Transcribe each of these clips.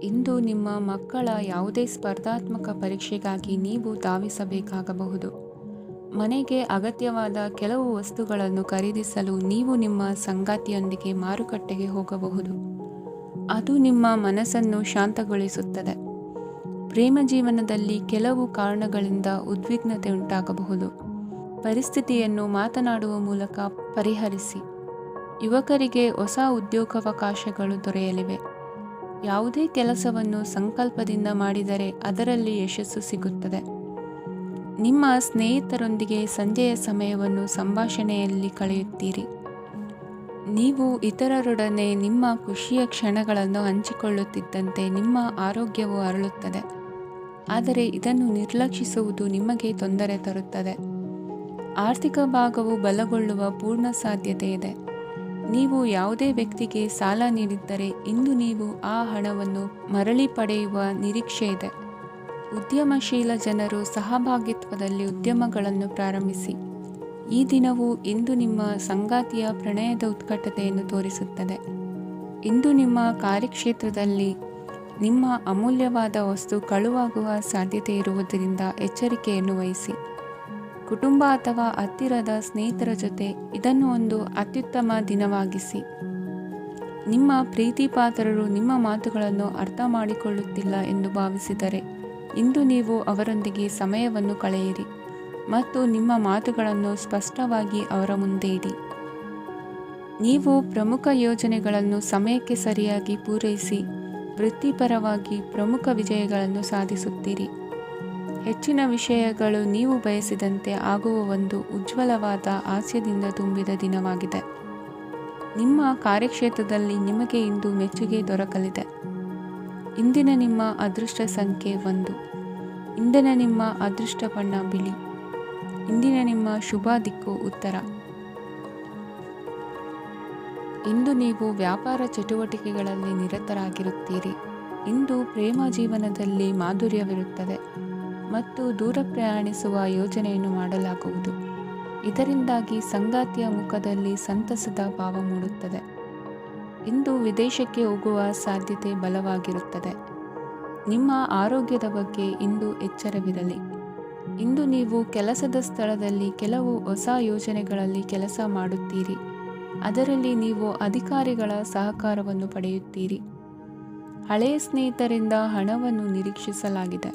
ಇಂದು ನಿಮ್ಮ ಮಕ್ಕಳ ಯಾವುದೇ ಸ್ಪರ್ಧಾತ್ಮಕ ಪರೀಕ್ಷೆಗಾಗಿ ನೀವು ಧಾವಿಸಬೇಕಾಗಬಹುದು. ಮನೆಗೆ ಅಗತ್ಯವಾದ ಕೆಲವು ವಸ್ತುಗಳನ್ನು ಖರೀದಿಸಲು ನೀವು ನಿಮ್ಮ ಸಂಗಾತಿಯೊಂದಿಗೆ ಮಾರುಕಟ್ಟೆಗೆ ಹೋಗಬಹುದು. ಅದು ನಿಮ್ಮ ಮನಸ್ಸನ್ನು ಶಾಂತಗೊಳಿಸುತ್ತದೆ. ಪ್ರೇಮ ಜೀವನದಲ್ಲಿ ಕೆಲವು ಕಾರಣಗಳಿಂದ ಉದ್ವಿಗ್ನತೆ ಉಂಟಾಗಬಹುದು. ಪರಿಸ್ಥಿತಿಯನ್ನು ಮಾತನಾಡುವ ಮೂಲಕ ಪರಿಹರಿಸಿ. ಯುವಕರಿಗೆ ಹೊಸ ಉದ್ಯೋಗಾವಕಾಶಗಳು ದೊರೆಯಲಿವೆ. ಯಾವುದೇ ಕೆಲಸವನ್ನು ಸಂಕಲ್ಪದಿಂದ ಮಾಡಿದರೆ ಅದರಲ್ಲಿ ಯಶಸ್ಸು ಸಿಗುತ್ತದೆ. ನಿಮ್ಮ ಸ್ನೇಹಿತರೊಂದಿಗೆ ಸಂಜೆಯ ಸಮಯವನ್ನು ಸಂಭಾಷಣೆಯಲ್ಲಿ ಕಳೆಯುತ್ತೀರಿ. ನೀವು ಇತರರೊಡನೆ ನಿಮ್ಮ ಖುಷಿಯ ಕ್ಷಣಗಳನ್ನು ಹಂಚಿಕೊಳ್ಳುತ್ತಿದ್ದಂತೆ ನಿಮ್ಮ ಆರೋಗ್ಯವು ಅರಳುತ್ತದೆ. ಆದರೆ ಇದನ್ನು ನಿರ್ಲಕ್ಷಿಸುವುದು ನಿಮಗೆ ತೊಂದರೆ ತರುತ್ತದೆ. ಆರ್ಥಿಕ ಭಾಗವು ಬಲಗೊಳ್ಳುವ ಪೂರ್ಣ ಸಾಧ್ಯತೆ ಇದೆ. ನೀವು ಯಾವುದೇ ವ್ಯಕ್ತಿಗೆ ಸಾಲ ನೀಡಿದ್ದರೆ ಇಂದು ನೀವು ಆ ಹಣವನ್ನು ಮರಳಿ ಪಡೆಯುವ ನಿರೀಕ್ಷೆ ಇದೆ. ಉದ್ಯಮಶೀಲ ಜನರು ಸಹಭಾಗಿತ್ವದಲ್ಲಿ ಉದ್ಯಮಗಳನ್ನು ಪ್ರಾರಂಭಿಸಿ. ಈ ದಿನವು ಇಂದು ನಿಮ್ಮ ಸಂಗಾತಿಯ ಪ್ರಣಯದ ಉತ್ಕಟತೆಯನ್ನು ತೋರಿಸುತ್ತದೆ. ಇಂದು ನಿಮ್ಮ ಕಾರ್ಯಕ್ಷೇತ್ರದಲ್ಲಿ ನಿಮ್ಮ ಅಮೂಲ್ಯವಾದ ವಸ್ತು ಕಳುವಾಗುವ ಸಾಧ್ಯತೆ ಇರುವುದರಿಂದ ಎಚ್ಚರಿಕೆಯನ್ನು ವಹಿಸಿ. ಕುಟುಂಬ ಅಥವಾ ಹತ್ತಿರದ ಸ್ನೇಹಿತರ ಜೊತೆ ಇದನ್ನು ಒಂದು ಅತ್ಯುತ್ತಮ ದಿನವಾಗಿಸಿ. ನಿಮ್ಮ ಪ್ರೀತಿಪಾತ್ರರು ನಿಮ್ಮ ಮಾತುಗಳನ್ನು ಅರ್ಥ ಮಾಡಿಕೊಳ್ಳುತ್ತಿಲ್ಲ ಎಂದು ಭಾವಿಸಿದರೆ ಇಂದು ನೀವು ಅವರೊಂದಿಗೆ ಸಮಯವನ್ನು ಕಳೆಯಿರಿ ಮತ್ತು ನಿಮ್ಮ ಮಾತುಗಳನ್ನು ಸ್ಪಷ್ಟವಾಗಿ ಅವರ ಮುಂದೆ ಇಡಿ. ನೀವು ಪ್ರಮುಖ ಯೋಜನೆಗಳನ್ನು ಸಮಯಕ್ಕೆ ಸರಿಯಾಗಿ ಪೂರೈಸಿ ವೃತ್ತಿಪರವಾಗಿ ಪ್ರಮುಖ ವಿಜಯಗಳನ್ನು ಸಾಧಿಸುತ್ತೀರಿ. ಹೆಚ್ಚಿನ ವಿಷಯಗಳು ನೀವು ಬಯಸಿದಂತೆ ಆಗುವ ಒಂದು ಉಜ್ವಲವಾದ ಹಾಸ್ಯದಿಂದ ತುಂಬಿದ ದಿನವಾಗಿದೆ. ನಿಮ್ಮ ಕಾರ್ಯಕ್ಷೇತ್ರದಲ್ಲಿ ನಿಮಗೆ ಇಂದು ಮೆಚ್ಚುಗೆ ದೊರಕಲಿದೆ. ಇಂದಿನ ನಿಮ್ಮ ಅದೃಷ್ಟ ಸಂಖ್ಯೆ 1. ಇಂದಿನ ನಿಮ್ಮ ಅದೃಷ್ಟ ಬಣ್ಣ ಬಿಳಿ. ಇಂದಿನ ನಿಮ್ಮ ಶುಭ ದಿಕ್ಕು ಉತ್ತರ. ಇಂದು ನೀವು ವ್ಯಾಪಾರ ಚಟುವಟಿಕೆಗಳಲ್ಲಿ ನಿರತರಾಗಿರುತ್ತೀರಿ. ಇಂದು ಪ್ರೇಮ ಜೀವನದಲ್ಲಿ ಮಾಧುರ್ಯವಿರುತ್ತದೆ ಮತ್ತು ದೂರ ಪ್ರಯಾಣಿಸುವ ಯೋಜನೆಯನ್ನು ಮಾಡಲಾಗುವುದು. ಇದರಿಂದಾಗಿ ಸಂಗಾತಿಯ ಮುಖದಲ್ಲಿ ಸಂತಸದ ಭಾವ ಮೂಡುತ್ತದೆ. ಇಂದು ವಿದೇಶಕ್ಕೆ ಹೋಗುವ ಸಾಧ್ಯತೆ ಬಲವಾಗಿರುತ್ತದೆ. ನಿಮ್ಮ ಆರೋಗ್ಯದ ಬಗ್ಗೆ ಇಂದು ಎಚ್ಚರವಿರಲಿ. ಇಂದು ನೀವು ಕೆಲಸದ ಸ್ಥಳದಲ್ಲಿ ಕೆಲವು ಹೊಸ ಯೋಜನೆಗಳಲ್ಲಿ ಕೆಲಸ ಮಾಡುತ್ತೀರಿ. ಅದರಲ್ಲಿ ನೀವು ಅಧಿಕಾರಿಗಳ ಸಹಕಾರವನ್ನು ಪಡೆಯುತ್ತೀರಿ. ಹಳೆಯ ಸ್ನೇಹಿತರಿಂದ ಹಣವನ್ನು ನಿರೀಕ್ಷಿಸಲಾಗಿದೆ.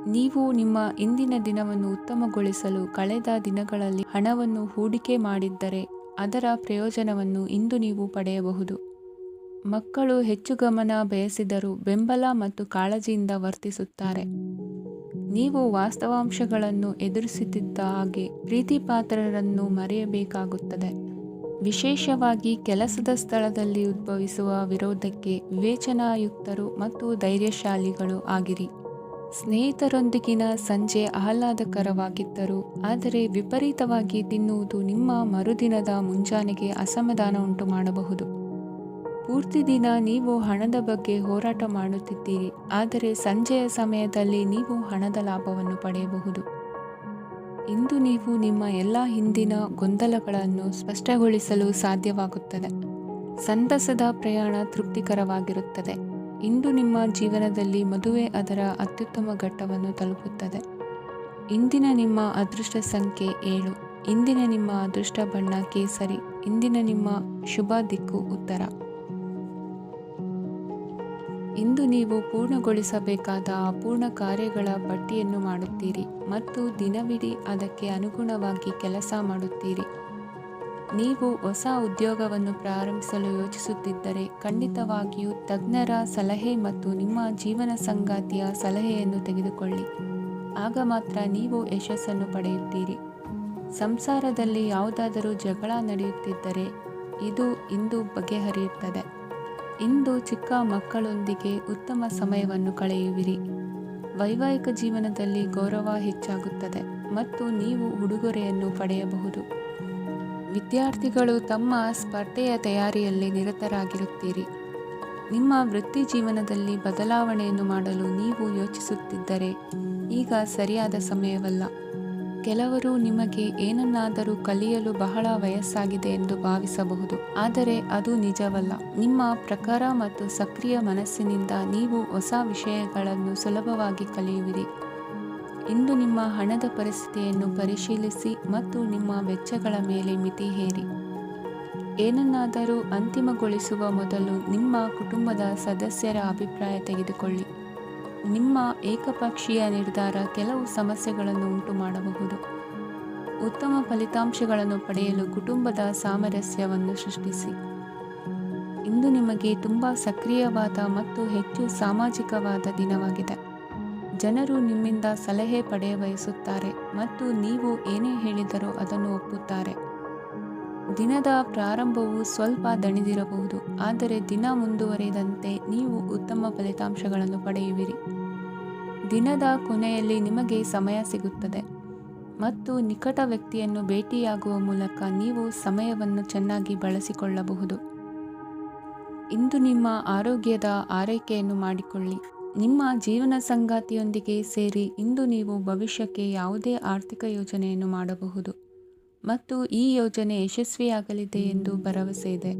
ನೀವು ನಿಮ್ಮ ಇಂದಿನ ದಿನವನ್ನು ಉತ್ತಮಗೊಳಿಸಲು ಕಳೆದ ದಿನಗಳಲ್ಲಿ ಹಣವನ್ನು ಹೂಡಿಕೆ ಮಾಡಿದ್ದರೆ ಅದರ ಪ್ರಯೋಜನವನ್ನು ಇಂದು ನೀವು ಪಡೆಯಬಹುದು. ಮಕ್ಕಳು ಹೆಚ್ಚು ಗಮನ ಬಯಸಿದರೂ ಬೆಂಬಲ ಮತ್ತು ಕಾಳಜಿಯಿಂದ ವರ್ತಿಸುತ್ತಾರೆ. ನೀವು ವಾಸ್ತವಾಂಶಗಳನ್ನು ಎದುರಿಸುತ್ತಿದ್ದ ಹಾಗೆ ಪ್ರೀತಿಪಾತ್ರರನ್ನು ಮರೆಯಬೇಕಾಗುತ್ತದೆ. ವಿಶೇಷವಾಗಿ ಕೆಲಸದ ಸ್ಥಳದಲ್ಲಿ ಉದ್ಭವಿಸುವ ವಿರೋಧಕ್ಕೆ ವಿವೇಚನಾಯುಕ್ತರು ಮತ್ತು ಧೈರ್ಯಶಾಲಿಗಳು ಆಗಿರಿ. ಸ್ನೇಹಿತರೊಂದಿಗಿನ ಸಂಜೆ ಆಹ್ಲಾದಕರವಾಗಿದ್ದರೂ ಆದರೆ ವಿಪರೀತವಾಗಿ ತಿನ್ನುವುದು ನಿಮ್ಮ ಮರುದಿನದ ಮುಂಜಾನೆಗೆ ಅಸಮಾಧಾನ ಉಂಟು ಮಾಡಬಹುದು. ಪೂರ್ತಿ ದಿನ ನೀವು ಹಣದ ಬಗ್ಗೆ ಹೋರಾಟ ಮಾಡುತ್ತಿದ್ದೀರಿ, ಆದರೆ ಸಂಜೆಯ ಸಮಯದಲ್ಲಿ ನೀವು ಹಣದ ಲಾಭವನ್ನು ಪಡೆಯಬಹುದು. ಇಂದು ನೀವು ನಿಮ್ಮ ಎಲ್ಲ ಹಿಂದಿನ ಗೊಂದಲಗಳನ್ನು ಸ್ಪಷ್ಟಗೊಳಿಸಲು ಸಾಧ್ಯವಾಗುತ್ತದೆ. ಸಂತಸದ ಪ್ರಯಾಣ ತೃಪ್ತಿಕರವಾಗಿರುತ್ತದೆ. ಇಂದು ನಿಮ್ಮ ಜೀವನದಲ್ಲಿ ಮದುವೆ ಅದರ ಅತ್ಯುತ್ತಮ ಘಟ್ಟವನ್ನು ತಲುಪುತ್ತದೆ. ಇಂದಿನ ನಿಮ್ಮ ಅದೃಷ್ಟ ಸಂಖ್ಯೆ 7. ಇಂದಿನ ನಿಮ್ಮ ಅದೃಷ್ಟ ಬಣ್ಣ ಕೇಸರಿ. ಇಂದಿನ ನಿಮ್ಮ ಶುಭ ದಿಕ್ಕು ಉತ್ತರ. ಇಂದು ನೀವು ಪೂರ್ಣಗೊಳಿಸಬೇಕಾದ ಅಪೂರ್ಣ ಕಾರ್ಯಗಳ ಪಟ್ಟಿಯನ್ನು ಮಾಡುತ್ತೀರಿ ಮತ್ತು ದಿನವಿಡೀ ಅದಕ್ಕೆ ಅನುಗುಣವಾಗಿ ಕೆಲಸ ಮಾಡುತ್ತೀರಿ. ನೀವು ಹೊಸ ಉದ್ಯೋಗವನ್ನು ಪ್ರಾರಂಭಿಸಲು ಯೋಚಿಸುತ್ತಿದ್ದರೆ ಖಂಡಿತವಾಗಿಯೂ ತಜ್ಞರ ಸಲಹೆ ಮತ್ತು ನಿಮ್ಮ ಜೀವನ ಸಂಗಾತಿಯ ಸಲಹೆಯನ್ನು ತೆಗೆದುಕೊಳ್ಳಿ. ಆಗ ಮಾತ್ರ ನೀವು ಯಶಸ್ಸನ್ನು ಪಡೆಯುತ್ತೀರಿ. ಸಂಸಾರದಲ್ಲಿ ಯಾವುದಾದರೂ ಜಗಳ ನಡೆಯುತ್ತಿದ್ದರೆ ಇದು ಇಂದು ಬಗೆಹರಿಯುತ್ತದೆ. ಇಂದು ಚಿಕ್ಕ ಮಕ್ಕಳೊಂದಿಗೆ ಉತ್ತಮ ಸಮಯವನ್ನು ಕಳೆಯುವಿರಿ. ವೈವಾಹಿಕ ಜೀವನದಲ್ಲಿ ಗೌರವ ಹೆಚ್ಚಾಗುತ್ತದೆ ಮತ್ತು ನೀವು ಉಡುಗೊರೆಯನ್ನು ಪಡೆಯಬಹುದು. ವಿದ್ಯಾರ್ಥಿಗಳು ತಮ್ಮ ಸ್ಪರ್ಧೆಯ ತಯಾರಿಯಲ್ಲಿ ನಿರತರಾಗಿರುತ್ತೀರಿ. ನಿಮ್ಮ ವೃತ್ತಿ ಜೀವನದಲ್ಲಿ ಬದಲಾವಣೆಯನ್ನು ಮಾಡಲು ನೀವು ಯೋಚಿಸುತ್ತಿದ್ದರೆ ಈಗ ಸರಿಯಾದ ಸಮಯವಲ್ಲ. ಕೆಲವರು ನಿಮಗೆ ಏನನ್ನಾದರೂ ಕಲಿಯಲು ಬಹಳ ವಯಸ್ಸಾಗಿದೆ ಎಂದು ಭಾವಿಸಬಹುದು, ಆದರೆ ಅದು ನಿಜವಲ್ಲ. ನಿಮ್ಮ ಪ್ರಖರ ಮತ್ತು ಸಕ್ರಿಯ ಮನಸ್ಸಿನಿಂದ ನೀವು ಹೊಸ ವಿಷಯಗಳನ್ನು ಸುಲಭವಾಗಿ ಕಲಿಯುವಿರಿ. ಇಂದು ನಿಮ್ಮ ಹಣದ ಪರಿಸ್ಥಿತಿಯನ್ನು ಪರಿಶೀಲಿಸಿ ಮತ್ತು ನಿಮ್ಮ ವೆಚ್ಚಗಳ ಮೇಲೆ ಮಿತಿ ಹೇರಿ. ಏನನ್ನಾದರೂ ಅಂತಿಮಗೊಳಿಸುವ ಮೊದಲು ನಿಮ್ಮ ಕುಟುಂಬದ ಸದಸ್ಯರ ಅಭಿಪ್ರಾಯ ತೆಗೆದುಕೊಳ್ಳಿ. ನಿಮ್ಮ ಏಕಪಕ್ಷೀಯ ನಿರ್ಧಾರ ಕೆಲವು ಸಮಸ್ಯೆಗಳನ್ನು ಉಂಟು ಮಾಡಬಹುದು. ಉತ್ತಮ ಫಲಿತಾಂಶಗಳನ್ನು ಪಡೆಯಲು ಕುಟುಂಬದ ಸಾಮರಸ್ಯವನ್ನು ಸೃಷ್ಟಿಸಿ. ಇಂದು ನಿಮಗೆ ತುಂಬ ಸಕ್ರಿಯವಾದ ಮತ್ತು ಹೆಚ್ಚು ಸಾಮಾಜಿಕವಾದ ದಿನವಾಗಿದೆ. ಜನರು ನಿಮ್ಮಿಂದ ಸಲಹೆ ಪಡೆಯ ಬಯಸುತ್ತಾರೆ ಮತ್ತು ನೀವು ಏನೇ ಹೇಳಿದರೂ ಅದನ್ನು ಒಪ್ಪುತ್ತಾರೆ. ದಿನದ ಪ್ರಾರಂಭವು ಸ್ವಲ್ಪ ದಣಿದಿರಬಹುದು, ಆದರೆ ದಿನ ಮುಂದುವರಿದಂತೆ ನೀವು ಉತ್ತಮ ಫಲಿತಾಂಶಗಳನ್ನು ಪಡೆಯುವಿರಿ. ದಿನದ ಕೊನೆಯಲ್ಲಿ ನಿಮಗೆ ಸಮಯ ಸಿಗುತ್ತದೆ ಮತ್ತು ನಿಕಟ ವ್ಯಕ್ತಿಯನ್ನು ಭೇಟಿಯಾಗುವ ಮೂಲಕ ನೀವು ಸಮಯವನ್ನು ಚೆನ್ನಾಗಿ ಬಳಸಿಕೊಳ್ಳಬಹುದು. ಇಂದು ನಿಮ್ಮ ಆರೋಗ್ಯದ ಆರೈಕೆಯನ್ನು ಮಾಡಿಕೊಳ್ಳಿ. ನಿಮ್ಮ ಜೀವನ ಸಂಗಾತಿಯೊಂದಿಗೆ ಸೇರಿ ಇಂದು ನೀವು ಭವಿಷ್ಯಕ್ಕೆ ಯಾವುದೇ ಆರ್ಥಿಕ ಯೋಜನೆಯನ್ನು ಮಾಡಬಹುದು ಮತ್ತು ಈ ಯೋಜನೆ ಯಶಸ್ವಿಯಾಗಲಿದೆ ಎಂದು ಭರವಸೆ ಇದೆ.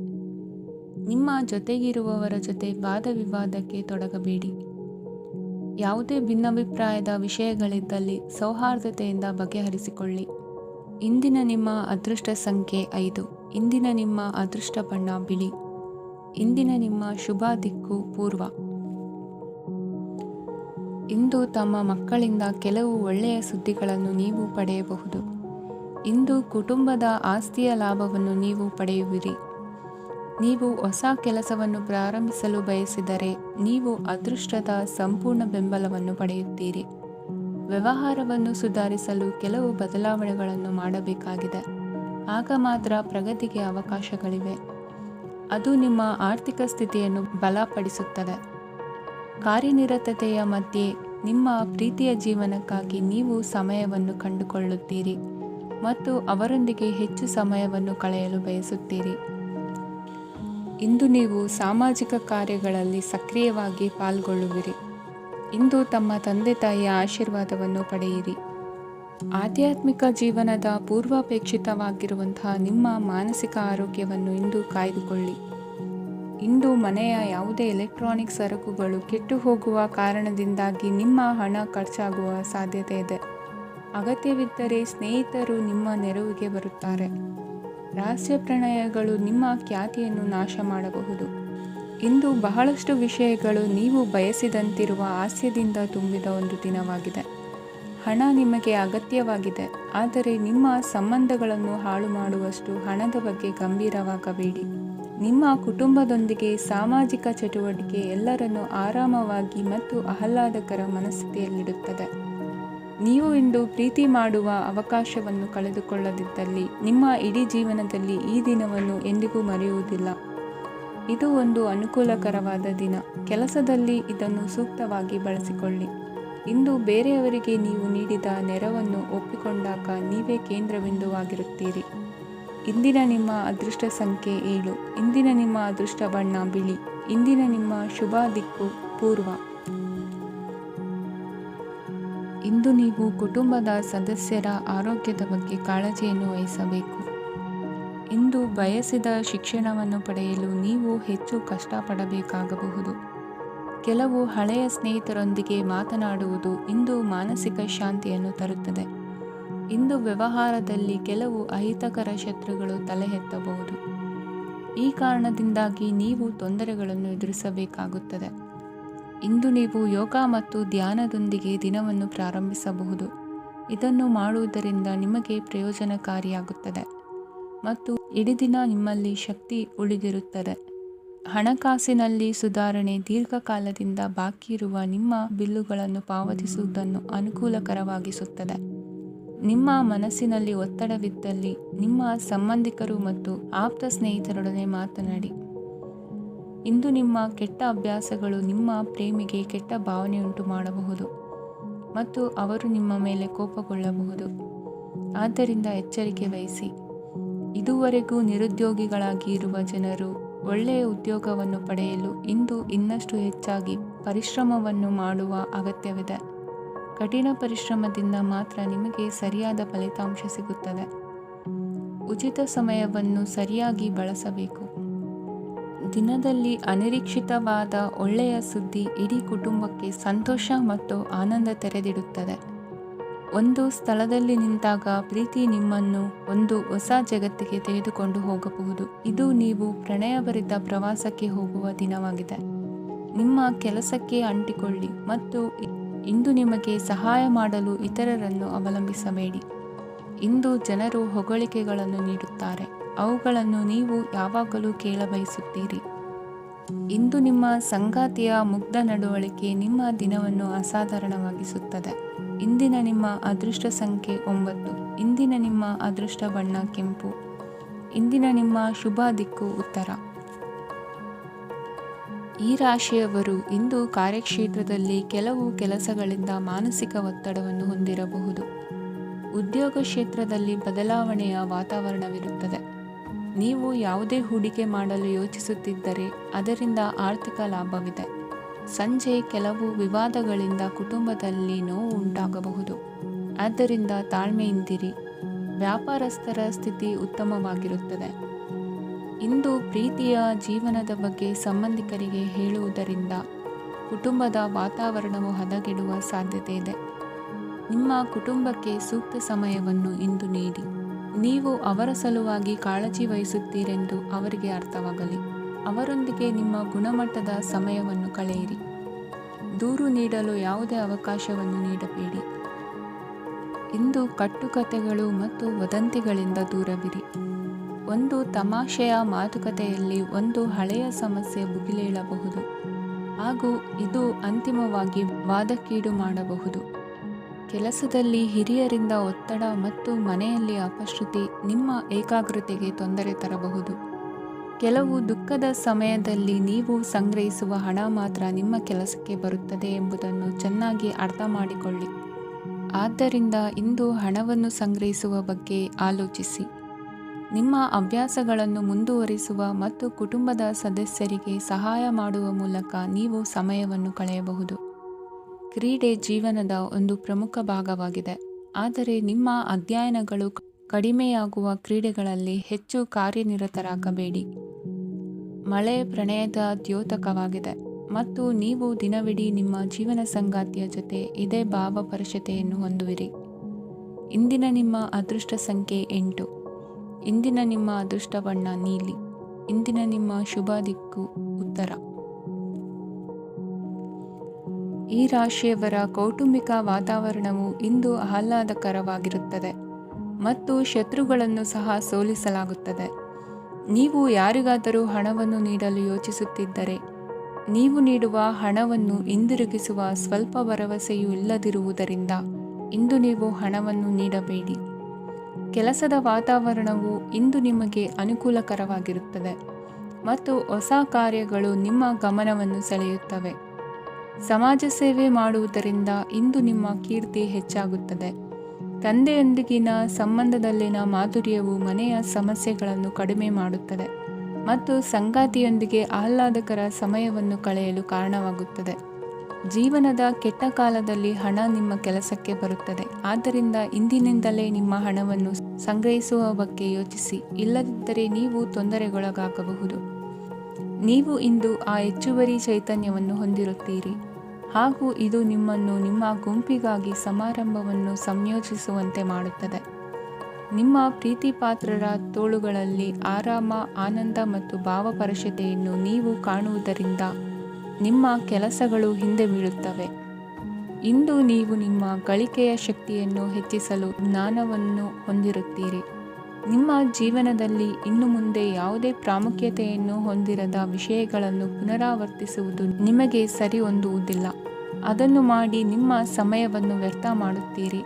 ನಿಮ್ಮ ಜೊತೆಗಿರುವವರ ಜೊತೆ ವಾದವಿವಾದಕ್ಕೆ ತೊಡಗಬೇಡಿ. ಯಾವುದೇ ಭಿನ್ನಾಭಿಪ್ರಾಯದ ವಿಷಯಗಳಿದ್ದಲ್ಲಿ ಸೌಹಾರ್ದತೆಯಿಂದ ಬಗೆಹರಿಸಿಕೊಳ್ಳಿ. ಇಂದಿನ ನಿಮ್ಮ ಅದೃಷ್ಟ ಸಂಖ್ಯೆ 5. ಇಂದಿನ ನಿಮ್ಮ ಅದೃಷ್ಟ ಬಣ್ಣ ಬಿಳಿ. ಇಂದಿನ ನಿಮ್ಮ ಶುಭ ದಿಕ್ಕು ಪೂರ್ವ. ಇಂದು ತಮ್ಮ ಮಕ್ಕಳಿಂದ ಕೆಲವು ಒಳ್ಳೆಯ ಸುದ್ದಿಗಳನ್ನು ನೀವು ಪಡೆಯಬಹುದು. ಇಂದು ಕುಟುಂಬದ ಆಸ್ತಿಯ ಲಾಭವನ್ನು ನೀವು ಪಡೆಯುವಿರಿ. ನೀವು ಹೊಸ ಕೆಲಸವನ್ನು ಪ್ರಾರಂಭಿಸಲು ಬಯಸಿದರೆ ನೀವು ಅದೃಷ್ಟದ ಸಂಪೂರ್ಣ ಬೆಂಬಲವನ್ನು ಪಡೆಯುತ್ತೀರಿ. ವ್ಯವಹಾರವನ್ನು ಸುಧಾರಿಸಲು ಕೆಲವು ಬದಲಾವಣೆಗಳನ್ನು ಮಾಡಬೇಕಾಗಿದೆ. ಆಗ ಮಾತ್ರ ಪ್ರಗತಿಗೆ ಅವಕಾಶಗಳಿವೆ. ಅದು ನಿಮ್ಮ ಆರ್ಥಿಕ ಸ್ಥಿತಿಯನ್ನು ಬಲಪಡಿಸುತ್ತದೆ. ಕಾರ್ಯನಿರತತೆಯ ಮಧ್ಯೆ ನಿಮ್ಮ ಪ್ರೀತಿಯ ಜೀವನಕ್ಕಾಗಿ ನೀವು ಸಮಯವನ್ನು ಕಂಡುಕೊಳ್ಳುತ್ತೀರಿ ಮತ್ತು ಅವರೊಂದಿಗೆ ಹೆಚ್ಚು ಸಮಯವನ್ನು ಕಳೆಯಲು ಬಯಸುತ್ತೀರಿ. ಇಂದು ನೀವು ಸಾಮಾಜಿಕ ಕಾರ್ಯಗಳಲ್ಲಿ ಸಕ್ರಿಯವಾಗಿ ಪಾಲ್ಗೊಳ್ಳುವಿರಿ. ಇಂದು ತಮ್ಮ ತಂದೆ ತಾಯಿಯ ಆಶೀರ್ವಾದವನ್ನು ಪಡೆಯಿರಿ. ಆಧ್ಯಾತ್ಮಿಕ ಜೀವನದ ಪೂರ್ವಾಪೇಕ್ಷಿತವಾಗಿರುವಂತಹ ನಿಮ್ಮ ಮಾನಸಿಕ ಆರೋಗ್ಯವನ್ನು ಇಂದು ಕಾಯ್ದುಕೊಳ್ಳಿ. ಇಂದು ಮನೆಯ ಯಾವುದೇ ಎಲೆಕ್ಟ್ರಾನಿಕ್ ಸರಕುಗಳು ಕೆಟ್ಟು ಹೋಗುವ ಕಾರಣದಿಂದಾಗಿ ನಿಮ್ಮ ಹಣ ಖರ್ಚಾಗುವ ಸಾಧ್ಯತೆ ಇದೆ. ಅಗತ್ಯವಿದ್ದರೆ ಸ್ನೇಹಿತರು ನಿಮ್ಮ ನೆರವಿಗೆ ಬರುತ್ತಾರೆ. ರಹಸ್ಯ ಪ್ರಣಯಗಳು ನಿಮ್ಮ ಖ್ಯಾತಿಯನ್ನು ನಾಶ ಮಾಡಬಹುದು. ಇಂದು ಬಹಳಷ್ಟು ವಿಷಯಗಳು ನೀವು ಬಯಸಿದಂತಿರುವ ಹಾಸ್ಯದಿಂದ ತುಂಬಿದ ಒಂದು ದಿನವಾಗಿದೆ. ಹಣ ನಿಮಗೆ ಅಗತ್ಯವಾಗಿದೆ, ಆದರೆ ನಿಮ್ಮ ಸಂಬಂಧಗಳನ್ನು ಹಾಳು ಮಾಡುವಷ್ಟು ಹಣದ ಬಗ್ಗೆ ಗಂಭೀರವಾಗಬೇಡಿ. ನಿಮ್ಮ ಕುಟುಂಬದೊಂದಿಗೆ ಸಾಮಾಜಿಕ ಚಟುವಟಿಕೆ ಎಲ್ಲರನ್ನೂ ಆರಾಮವಾಗಿ ಮತ್ತು ಆಹ್ಲಾದಕರ ಮನಸ್ಥಿತಿಯಲ್ಲಿಡುತ್ತದೆ. ನೀವು ಇಂದು ಪ್ರೀತಿ ಮಾಡುವ ಅವಕಾಶವನ್ನು ಕಳೆದುಕೊಳ್ಳದಿದ್ದಲ್ಲಿ ನಿಮ್ಮ ಇಡೀ ಜೀವನದಲ್ಲಿ ಈ ದಿನವನ್ನು ಎಂದಿಗೂ ಮರೆಯುವುದಿಲ್ಲ. ಇದು ಒಂದು ಅನುಕೂಲಕರವಾದ ದಿನ. ಕೆಲಸದಲ್ಲಿ ಇದನ್ನು ಸೂಕ್ತವಾಗಿ ಬಳಸಿಕೊಳ್ಳಿ. ಇಂದು ಬೇರೆಯವರಿಗೆ ನೀವು ನೀಡಿದ ನೆರವನ್ನು ಒಪ್ಪಿಕೊಂಡಾಗ ನೀವೇ ಕೇಂದ್ರಬಿಂದುವಾಗಿರುತ್ತೀರಿ. ಇಂದಿನ ನಿಮ್ಮ ಅದೃಷ್ಟ ಸಂಖ್ಯೆ 7. ಇಂದಿನ ನಿಮ್ಮ ಅದೃಷ್ಟ ಬಣ್ಣ ಬಿಳಿ. ಇಂದಿನ ನಿಮ್ಮ ಶುಭ ದಿಕ್ಕು ಪೂರ್ವ. ಇಂದು ನೀವು ಕುಟುಂಬದ ಸದಸ್ಯರ ಆರೋಗ್ಯದ ಬಗ್ಗೆ ಕಾಳಜಿಯನ್ನು ವಹಿಸಬೇಕು. ಇಂದು ಬಯಸಿದ ಶಿಕ್ಷಣವನ್ನು ಪಡೆಯಲು ನೀವು ಹೆಚ್ಚು ಕಷ್ಟಪಡಬೇಕಾಗಬಹುದು. ಕೆಲವು ಹಳೆಯ ಸ್ನೇಹಿತರೊಂದಿಗೆ ಮಾತನಾಡುವುದು ಇಂದು ಮಾನಸಿಕ ಶಾಂತಿಯನ್ನು ತರುತ್ತದೆ. ಇಂದು ವ್ಯವಹಾರದಲ್ಲಿ ಕೆಲವು ಅಹಿತಕರ ಶತ್ರುಗಳು ತಲೆ ಎತ್ತಬಹುದು. ಈ ಕಾರಣದಿಂದಾಗಿ ನೀವು ತೊಂದರೆಗಳನ್ನು ಎದುರಿಸಬೇಕಾಗುತ್ತದೆ. ಇಂದು ನೀವು ಯೋಗ ಮತ್ತು ಧ್ಯಾನದೊಂದಿಗೆ ದಿನವನ್ನು ಪ್ರಾರಂಭಿಸಬಹುದು. ಇದನ್ನು ಮಾಡುವುದರಿಂದ ನಿಮಗೆ ಪ್ರಯೋಜನಕಾರಿಯಾಗುತ್ತದೆ ಮತ್ತು ಇಡೀ ದಿನ ನಿಮ್ಮಲ್ಲಿ ಶಕ್ತಿ ಉಳಿದಿರುತ್ತದೆ. ಹಣಕಾಸಿನಲ್ಲಿ ಸುಧಾರಣೆ ದೀರ್ಘಕಾಲದಿಂದ ಬಾಕಿ ಇರುವ ನಿಮ್ಮ ಬಿಲ್ಲುಗಳನ್ನು ಪಾವತಿಸುವುದನ್ನು ಅನುಕೂಲಕರವಾಗಿಸುತ್ತದೆ. ನಿಮ್ಮ ಮನಸ್ಸಿನಲ್ಲಿ ಒತ್ತಡವಿದ್ದಲ್ಲಿ ನಿಮ್ಮ ಸಂಬಂಧಿಕರು ಮತ್ತು ಆಪ್ತ ಸ್ನೇಹಿತರೊಡನೆ ಮಾತನಾಡಿ. ಇಂದು ನಿಮ್ಮ ಕೆಟ್ಟ ಅಭ್ಯಾಸಗಳು ನಿಮ್ಮ ಪ್ರೇಮಿಗೆ ಕೆಟ್ಟ ಭಾವನೆಯುಂಟು ಮಾಡಬಹುದು ಮತ್ತು ಅವರು ನಿಮ್ಮ ಮೇಲೆ ಕೋಪಗೊಳ್ಳಬಹುದು. ಆದ್ದರಿಂದ ಎಚ್ಚರಿಕೆ ವಹಿಸಿ. ಇದುವರೆಗೂ ನಿರುದ್ಯೋಗಿಗಳಾಗಿ ಇರುವ ಜನರು ಒಳ್ಳೆಯ ಉದ್ಯೋಗವನ್ನು ಪಡೆಯಲು ಇಂದು ಇನ್ನಷ್ಟು ಹೆಚ್ಚಾಗಿ ಪರಿಶ್ರಮವನ್ನು ಮಾಡುವ ಅಗತ್ಯವಿದೆ. ಕಠಿಣ ಪರಿಶ್ರಮದಿಂದ ಮಾತ್ರ ನಿಮಗೆ ಸರಿಯಾದ ಫಲಿತಾಂಶ ಸಿಗುತ್ತದೆ. ಉಚಿತ ಸಮಯವನ್ನು ಸರಿಯಾಗಿ ಬಳಸಬೇಕು. ದಿನದಲ್ಲಿ ಅನಿರೀಕ್ಷಿತವಾದ ಒಳ್ಳೆಯ ಸುದ್ದಿ ಇಡೀ ಕುಟುಂಬಕ್ಕೆ ಸಂತೋಷ ಮತ್ತು ಆನಂದ ತೆರೆದಿಡುತ್ತದೆ. ಒಂದು ಸ್ಥಳದಲ್ಲಿ ನಿಂತಾಗ ಪ್ರೀತಿ ನಿಮ್ಮನ್ನು ಒಂದು ಹೊಸ ಜಗತ್ತಿಗೆ ತೆಗೆದುಕೊಂಡು ಹೋಗಬಹುದು. ಇದು ನೀವು ಪ್ರಣಯಭರಿತ ಪ್ರವಾಸಕ್ಕೆ ಹೋಗುವ ದಿನವಾಗಿದೆ. ನಿಮ್ಮ ಕೆಲಸಕ್ಕೆ ಅಂಟಿಕೊಳ್ಳಿ ಮತ್ತು ಇಂದು ನಿಮಗೆ ಸಹಾಯ ಮಾಡಲು ಇತರರನ್ನು ಅವಲಂಬಿಸಬೇಡಿ. ಇಂದು ಜನರು ಹೊಗಳಿಕೆಗಳನ್ನು ನೀಡುತ್ತಾರೆ, ಅವುಗಳನ್ನು ನೀವು ಯಾವಾಗಲೂ ಕೇಳಬಯಸುತ್ತೀರಿ. ಇಂದು ನಿಮ್ಮ ಸಂಗಾತಿಯ ಮುಗ್ಧ ನಡವಳಿಕೆ ನಿಮ್ಮ ದಿನವನ್ನು ಅಸಾಧಾರಣವಾಗಿಸುತ್ತದೆ. ಇಂದಿನ ನಿಮ್ಮ ಅದೃಷ್ಟ ಸಂಖ್ಯೆ 9. ಇಂದಿನ ನಿಮ್ಮ ಅದೃಷ್ಟ ಬಣ್ಣ ಕೆಂಪು. ಇಂದಿನ ನಿಮ್ಮ ಶುಭ ದಿಕ್ಕು ಉತ್ತರ. ಈ ರಾಶಿಯವರು ಇಂದು ಕಾರ್ಯಕ್ಷೇತ್ರದಲ್ಲಿ ಕೆಲವು ಕೆಲಸಗಳಿಂದ ಮಾನಸಿಕ ಒತ್ತಡವನ್ನು ಹೊಂದಿರಬಹುದು. ಉದ್ಯೋಗ ಕ್ಷೇತ್ರದಲ್ಲಿ ಬದಲಾವಣೆಯ ವಾತಾವರಣವಿರುತ್ತದೆ. ನೀವು ಯಾವುದೇ ಹೂಡಿಕೆ ಮಾಡಲು ಯೋಚಿಸುತ್ತಿದ್ದರೆ ಅದರಿಂದ ಆರ್ಥಿಕ ಲಾಭವಿದೆ. ಸಂಜೆ ಕೆಲವು ವಿವಾದಗಳಿಂದ ಕುಟುಂಬದಲ್ಲಿ ನೋವು ಉಂಟಾಗಬಹುದು. ಆದ್ದರಿಂದ ತಾಳ್ಮೆಯಿಂದಿರಿ. ವ್ಯಾಪಾರಸ್ಥರ ಸ್ಥಿತಿ ಉತ್ತಮವಾಗಿರುತ್ತದೆ. ಇಂದು ಪ್ರೀತಿಯ ಜೀವನದ ಬಗ್ಗೆ ಸಂಬಂಧಿಕರಿಗೆ ಹೇಳುವುದರಿಂದ ಕುಟುಂಬದ ವಾತಾವರಣವು ಹದಗೆಡುವ ಸಾಧ್ಯತೆ ಇದೆ. ನಿಮ್ಮ ಕುಟುಂಬಕ್ಕೆ ಸೂಕ್ತ ಸಮಯವನ್ನು ಇಂದು ನೀಡಿ. ನೀವು ಅವರ ಸಲುವಾಗಿ ಕಾಳಜಿ ವಹಿಸುತ್ತೀರೆಂದು ಅವರಿಗೆ ಅರ್ಥವಾಗಲಿ. ಅವರೊಂದಿಗೆ ನಿಮ್ಮ ಗುಣಮಟ್ಟದ ಸಮಯವನ್ನು ಕಳೆಯಿರಿ. ದೂರು ನೀಡಲು ಯಾವುದೇ ಅವಕಾಶವನ್ನು ನೀಡಬೇಡಿ. ಇಂದು ಕಟ್ಟುಕತೆಗಳು ಮತ್ತು ವದಂತಿಗಳಿಂದ ದೂರವಿರಿ. ಒಂದು ತಮಾಷೆಯ ಮಾತುಕತೆಯಲ್ಲಿ ಒಂದು ಹಳೆಯ ಸಮಸ್ಯೆ ಭುಗಿಲೇಳಬಹುದು ಹಾಗೂ ಇದು ಅಂತಿಮವಾಗಿ ವಾದಕ್ಕೀಡು ಮಾಡಬಹುದು. ಕೆಲಸದಲ್ಲಿ ಹಿರಿಯರಿಂದ ಒತ್ತಡ ಮತ್ತು ಮನೆಯಲ್ಲಿ ಅಪಶ್ರುತಿ ನಿಮ್ಮ ಏಕಾಗ್ರತೆಗೆ ತೊಂದರೆ ತರಬಹುದು. ಕೆಲವು ದುಃಖದ ಸಮಯದಲ್ಲಿ ನೀವು ಸಂಗ್ರಹಿಸುವ ಹಣ ಮಾತ್ರ ನಿಮ್ಮ ಕೆಲಸಕ್ಕೆ ಬರುತ್ತದೆ ಎಂಬುದನ್ನು ಚೆನ್ನಾಗಿ ಅರ್ಥ ಮಾಡಿಕೊಳ್ಳಿ. ಆದ್ದರಿಂದ ಇಂದು ಹಣವನ್ನು ಸಂಗ್ರಹಿಸುವ ಬಗ್ಗೆ ಆಲೋಚಿಸಿ. ನಿಮ್ಮ ಅಭ್ಯಾಸಗಳನ್ನು ಮುಂದುವರಿಸುವ ಮತ್ತು ಕುಟುಂಬದ ಸದಸ್ಯರಿಗೆ ಸಹಾಯ ಮಾಡುವ ಮೂಲಕ ನೀವು ಸಮಯವನ್ನು ಕಳೆಯಬಹುದು. ಕ್ರೀಡೆ ಜೀವನದ ಒಂದು ಪ್ರಮುಖ ಭಾಗವಾಗಿದೆ, ಆದರೆ ನಿಮ್ಮ ಅಧ್ಯಯನಗಳು ಕಡಿಮೆಯಾಗುವ ಕ್ರೀಡೆಗಳಲ್ಲಿ ಹೆಚ್ಚು ಕಾರ್ಯನಿರತರಾಗಬೇಡಿ. ಮಳೆ ಪ್ರಣಯದ ದ್ಯೋತಕವಾಗಿದೆ ಮತ್ತು ನೀವು ದಿನವಿಡೀ ನಿಮ್ಮ ಜೀವನ ಸಂಗಾತಿಯ ಜೊತೆ ಇದೇ ಭಾವಪರಶತೆಯನ್ನು ಹೊಂದುವಿರಿ. ಇಂದಿನ ನಿಮ್ಮ ಅದೃಷ್ಟ ಸಂಖ್ಯೆ 8. ಇಂದಿನ ನಿಮ್ಮ ಅದೃಷ್ಟ ಬಣ್ಣ ನೀಲಿ. ಇಂದಿನ ನಿಮ್ಮ ಶುಭ ದಿಕ್ಕು ಉತ್ತರ. ಈ ರಾಶಿಯವರ ಕೌಟುಂಬಿಕ ವಾತಾವರಣವು ಇಂದು ಆಹ್ಲಾದಕರವಾಗಿರುತ್ತದೆ ಮತ್ತು ಶತ್ರುಗಳನ್ನು ಸಹ ಸೋಲಿಸಲಾಗುತ್ತದೆ. ನೀವು ಯಾರಿಗಾದರೂ ಹಣವನ್ನು ನೀಡಲು ಯೋಚಿಸುತ್ತಿದ್ದರೆ ನೀವು ನೀಡುವ ಹಣವನ್ನು ಹಿಂದಿರುಗಿಸುವ ಸ್ವಲ್ಪ ಭರವಸೆಯೂ ಇಲ್ಲದಿರುವುದರಿಂದ ಇಂದು ನೀವು ಹಣವನ್ನು ನೀಡಬೇಡಿ. ಕೆಲಸದ ವಾತಾವರಣವು ಇಂದು ನಿಮಗೆ ಅನುಕೂಲಕರವಾಗಿರುತ್ತದೆ ಮತ್ತು ಹೊಸ ಕಾರ್ಯಗಳು ನಿಮ್ಮ ಗಮನವನ್ನು ಸೆಳೆಯುತ್ತವೆ. ಸಮಾಜ ಸೇವೆ ಮಾಡುವುದರಿಂದ ಇಂದು ನಿಮ್ಮ ಕೀರ್ತಿ ಹೆಚ್ಚಾಗುತ್ತದೆ. ತಂದೆಯೊಂದಿಗಿನ ಸಂಬಂಧದಲ್ಲಿನ ಮಾಧುರ್ಯವು ಮನೆಯ ಸಮಸ್ಯೆಗಳನ್ನು ಕಡಿಮೆ ಮಾಡುತ್ತದೆ ಮತ್ತು ಸಂಗಾತಿಯೊಂದಿಗೆ ಆಹ್ಲಾದಕರ ಸಮಯವನ್ನು ಕಳೆಯಲು ಕಾರಣವಾಗುತ್ತದೆ. ಜೀವನದ ಕೆಟ್ಟ ಕಾಲದಲ್ಲಿ ಹಣ ನಿಮ್ಮ ಕೆಲಸಕ್ಕೆ ಬರುತ್ತದೆ. ಆದ್ದರಿಂದ ಇಂದಿನಿಂದಲೇ ನಿಮ್ಮ ಹಣವನ್ನು ಸಂಗ್ರಹಿಸುವ ಬಗ್ಗೆ ಯೋಚಿಸಿ, ಇಲ್ಲದಿದ್ದರೆ ನೀವು ತೊಂದರೆಗೊಳಗಾಗಬಹುದು. ನೀವು ಇಂದು ಆ ಹೆಚ್ಚುವರಿ ಚೈತನ್ಯವನ್ನು ಹೊಂದಿರುತ್ತೀರಿ ಹಾಗೂ ಇದು ನಿಮ್ಮನ್ನು ನಿಮ್ಮ ಗುಂಪಿಗಾಗಿ ಸಮಾರಂಭವನ್ನು ಸಂಯೋಜಿಸುವಂತೆ ಮಾಡುತ್ತದೆ. ನಿಮ್ಮ ಪ್ರೀತಿಪಾತ್ರರ ತೋಳುಗಳಲ್ಲಿ ಆರಾಮ, ಆನಂದ ಮತ್ತು ಭಾವಪರಶತೆಯನ್ನು ನೀವು ಕಾಣುವುದರಿಂದ ನಿಮ್ಮ ಕೆಲಸಗಳು ಹಿಂದೆ ಬೀಳುತ್ತವೆ. ಇಂದು ನೀವು ನಿಮ್ಮ ಗಳಿಕೆಯ ಶಕ್ತಿಯನ್ನು ಹೆಚ್ಚಿಸಲು ಜ್ಞಾನವನ್ನು ಹೊಂದಿರುತ್ತೀರಿ. ನಿಮ್ಮ ಜೀವನದಲ್ಲಿ ಇನ್ನು ಮುಂದೆ ಯಾವುದೇ ಪ್ರಾಮುಖ್ಯತೆಯನ್ನು ಹೊಂದಿರದ ವಿಷಯಗಳನ್ನು ಪುನರಾವರ್ತಿಸುವುದು ನಿಮಗೆ ಸರಿ ಹೊಂದುವುದಿಲ್ಲ. ಅದನ್ನು ಮಾಡಿ ನಿಮ್ಮ ಸಮಯವನ್ನು ವ್ಯರ್ಥ ಮಾಡುತ್ತೀರಿ.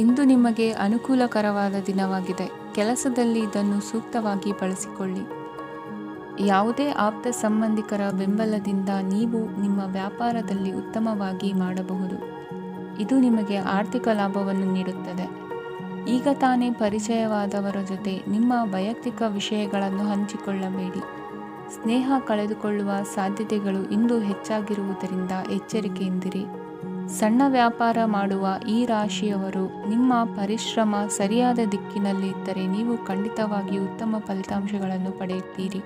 ಇಂದು ನಿಮಗೆ ಅನುಕೂಲಕರವಾದ ದಿನವಾಗಿದೆ. ಕೆಲಸದಲ್ಲಿ ಇದನ್ನು ಸೂಕ್ತವಾಗಿ ಬಳಸಿಕೊಳ್ಳಿ. ಯಾವುದೇ ಆಪ್ತ ಸಂಬಂಧಿಕರ ಬೆಂಬಲದಿಂದ ನೀವು ನಿಮ್ಮ ವ್ಯಾಪಾರದಲ್ಲಿ ಉತ್ತಮವಾಗಿ ಮಾಡಬಹುದು. ಇದು ನಿಮಗೆ ಆರ್ಥಿಕ ಲಾಭವನ್ನು ನೀಡುತ್ತದೆ. ಈಗ ತಾನೇ ಪರಿಚಯವಾದವರ ಜೊತೆ ನಿಮ್ಮ ವೈಯಕ್ತಿಕ ವಿಷಯಗಳನ್ನು ಹಂಚಿಕೊಳ್ಳಬೇಡಿ. ಸ್ನೇಹ ಕಳೆದುಕೊಳ್ಳುವ ಸಾಧ್ಯತೆಗಳು ಇಂದು ಹೆಚ್ಚಾಗಿರುವುದರಿಂದ ಎಚ್ಚರಿಕೆಯಿಂದಿರಿ. ಸಣ್ಣ ವ್ಯಾಪಾರ ಮಾಡುವ ಈ ರಾಶಿಯವರು ನಿಮ್ಮ ಪರಿಶ್ರಮ ಸರಿಯಾದ ದಿಕ್ಕಿನಲ್ಲಿ ಇದ್ದರೆ ನೀವು ಖಂಡಿತವಾಗಿಯೂ ಉತ್ತಮ ಫಲಿತಾಂಶಗಳನ್ನು ಪಡೆಯುತ್ತೀರಿ.